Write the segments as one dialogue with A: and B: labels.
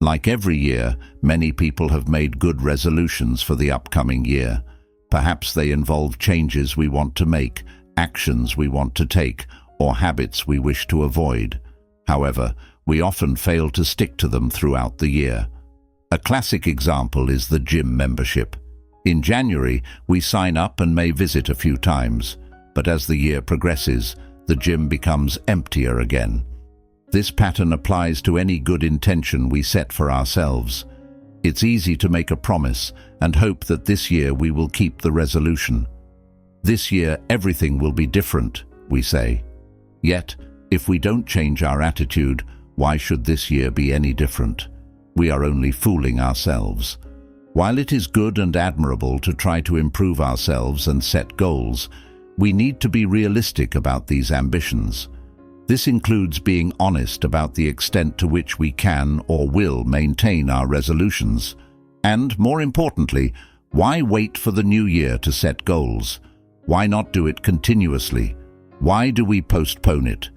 A: Like every year, many people have made good resolutions for the upcoming year. Perhaps they involve changes we want to make, actions we want to take, or habits we wish to avoid. However, we often fail to stick to them throughout the year. A classic example is the gym membership. In January, we sign up and may visit a few times, but as the year progresses, the gym becomes emptier again. This pattern applies to any good intention we set for ourselves. It's easy to make a promise and hope that this year we will keep the resolution. This year everything will be different, we say. Yet, if we don't change our attitude, why should this year be any different? We are only fooling ourselves. While it is good and admirable to try to improve ourselves and set goals, we need to be realistic about these ambitions. This includes being honest about the extent to which we can or will maintain our resolutions. And, more importantly, why wait for the new year to set goals? Why not do it continuously? Why do we postpone it?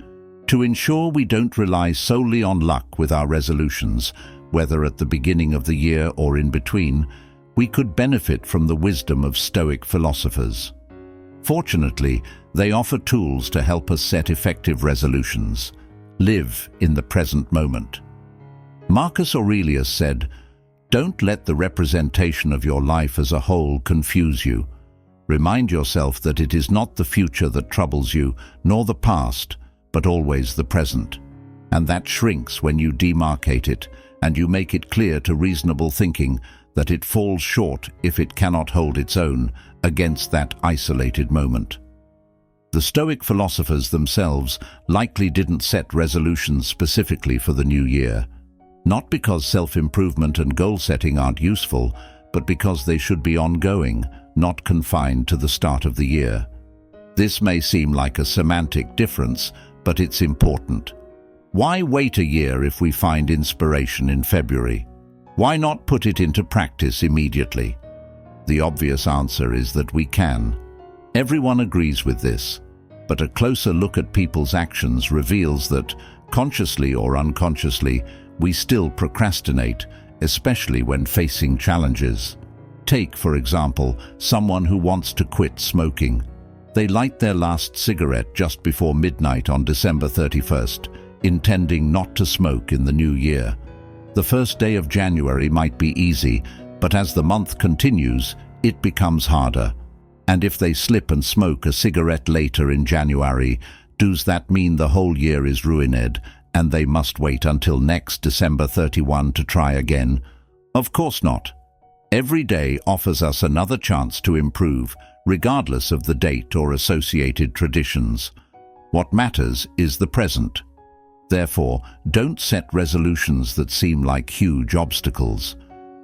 A: To ensure we don't rely solely on luck with our resolutions, whether at the beginning of the year or in between, we could benefit from the wisdom of Stoic philosophers. Fortunately, they offer tools to help us set effective resolutions. Live in the present moment. Marcus Aurelius said, "Don't let the representation of your life as a whole confuse you. Remind yourself that it is not the future that troubles you, nor the past, but always the present. And that shrinks when you demarcate it, and you make it clear to reasonable thinking that it falls short if it cannot hold its own against that isolated moment." The Stoic philosophers themselves likely didn't set resolutions specifically for the new year, not because self-improvement and goal-setting aren't useful, but because they should be ongoing, not confined to the start of the year. This may seem like a semantic difference, but it's important. Why wait a year if we find inspiration in February? Why not put it into practice immediately? The obvious answer is that we can. Everyone agrees with this, but a closer look at people's actions reveals that, consciously or unconsciously, we still procrastinate, especially when facing challenges. Take, for example, someone who wants to quit smoking. They light their last cigarette just before midnight on December 31st, intending not to smoke in the new year. The first day of January might be easy, but as the month continues, it becomes harder. And if they slip and smoke a cigarette later in January, does that mean the whole year is ruined and they must wait until next December 31 to try again? Of course not. Every day offers us another chance to improve, regardless of the date or associated traditions. What matters is the present. Therefore, don't set resolutions that seem like huge obstacles.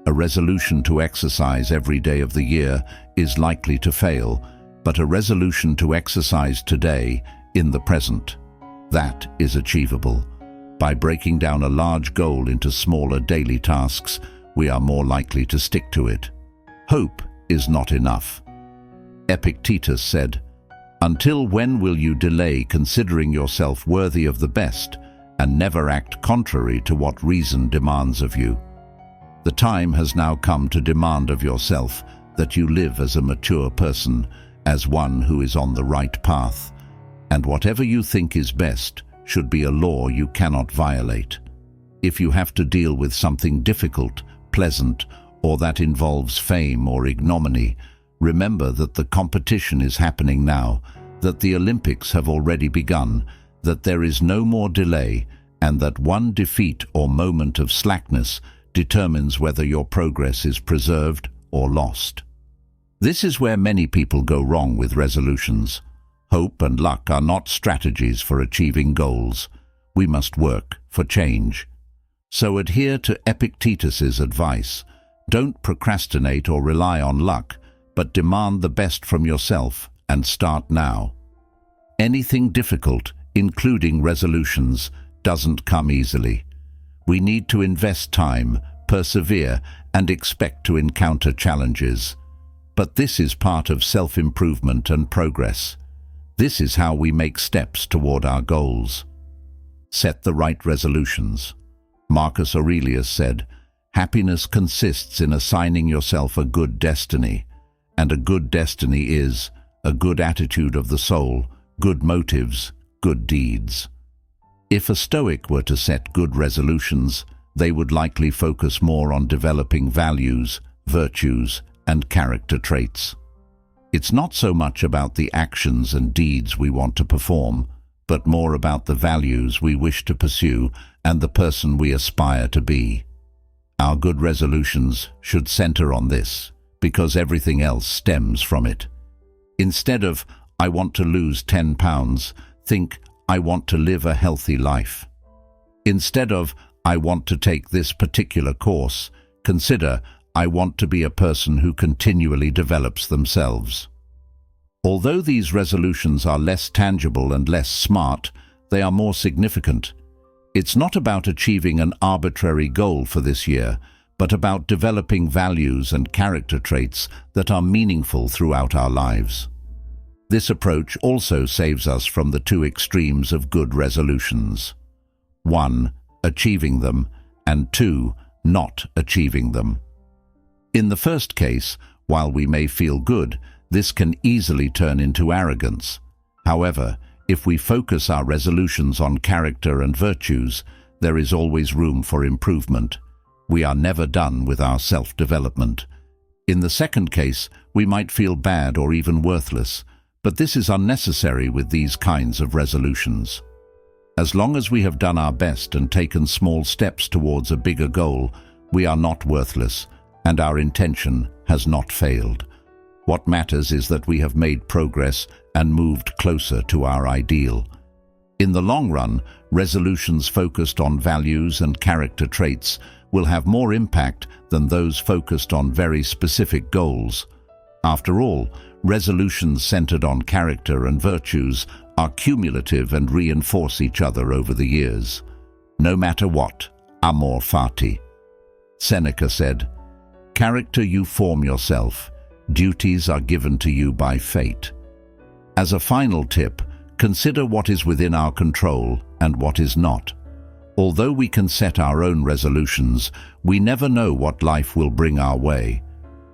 A: A resolution to exercise every day of the year is likely to fail, but a resolution to exercise today, in the present, that is achievable. By breaking down a large goal into smaller daily tasks, we are more likely to stick to it. Hope is not enough. Epictetus said, "Until when will you delay considering yourself worthy of the best and never act contrary to what reason demands of you?" The time has now come to demand of yourself that you live as a mature person, as one who is on the right path, and whatever you think is best should be a law you cannot violate. If you have to deal with something difficult, pleasant, or that involves fame or ignominy, remember that the competition is happening now, that the Olympics have already begun, that there is no more delay, and that one defeat or moment of slackness determines whether your progress is preserved or lost. This is where many people go wrong with resolutions. Hope and luck are not strategies for achieving goals. We must work for change. So adhere to Epictetus's advice. Don't procrastinate or rely on luck, but demand the best from yourself and start now. Anything difficult, including resolutions, doesn't come easily. We need to invest time, persevere, and expect to encounter challenges. But this is part of self-improvement and progress. This is how we make steps toward our goals. Set the right resolutions. Marcus Aurelius said, Happiness consists in assigning yourself a good destiny, and a good destiny is a good attitude of the soul, good motives, good deeds. If a Stoic were to set good resolutions, they would likely focus more on developing values, virtues, and character traits. It's not so much about the actions and deeds we want to perform, but more about the values we wish to pursue and the person we aspire to be. Our good resolutions should center on this, because everything else stems from it. Instead of, "I want to lose 10 pounds, think, "I want to live a healthy life." Instead of, "I want to take this particular course," consider, "I want to be a person who continually develops themselves." Although these resolutions are less tangible and less smart, they are more significant. It's not about achieving an arbitrary goal for this year, but about developing values and character traits that are meaningful throughout our lives. This approach also saves us from the two extremes of good resolutions. 1. Achieving them, and 2. Not achieving them. In the first case, while we may feel good, this can easily turn into arrogance. However, if we focus our resolutions on character and virtues, there is always room for improvement. We are never done with our self-development. In the second case, we might feel bad or even worthless, but this is unnecessary with these kinds of resolutions. As long as we have done our best and taken small steps towards a bigger goal, we are not worthless, and our intention has not failed. What matters is that we have made progress and moved closer to our ideal. In the long run, resolutions focused on values and character traits will have more impact than those focused on very specific goals. After all, resolutions centered on character and virtues are cumulative and reinforce each other over the years. No matter what, Amor Fati. Seneca said, "Character you form yourself, duties are given to you by fate." As a final tip, consider what is within our control and what is not. Although we can set our own resolutions, we never know what life will bring our way.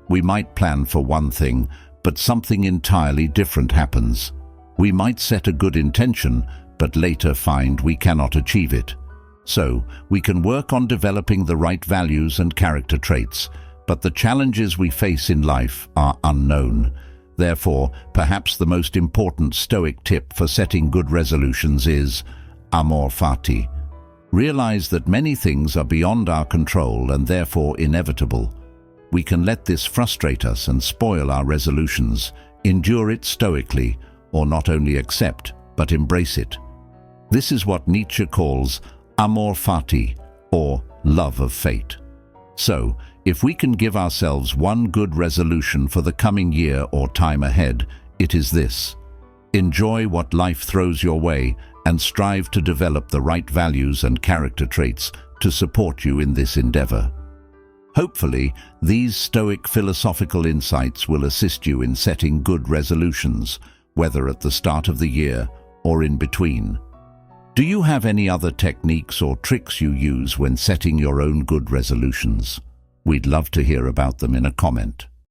A: We might plan for one thing, but something entirely different happens. We might set a good intention, but later find we cannot achieve it. So, we can work on developing the right values and character traits, but the challenges we face in life are unknown. Therefore, perhaps the most important Stoic tip for setting good resolutions is Amor Fati. Realize that many things are beyond our control and therefore inevitable. We can let this frustrate us and spoil our resolutions, endure it stoically, or not only accept, but embrace it. This is what Nietzsche calls Amor Fati, or love of fate. So, if we can give ourselves one good resolution for the coming year or time ahead, it is this: enjoy what life throws your way and strive to develop the right values and character traits to support you in this endeavor. Hopefully, these Stoic philosophical insights will assist you in setting good resolutions, whether at the start of the year or in between. Do you have any other techniques or tricks you use when setting your own good resolutions? We'd love to hear about them in a comment.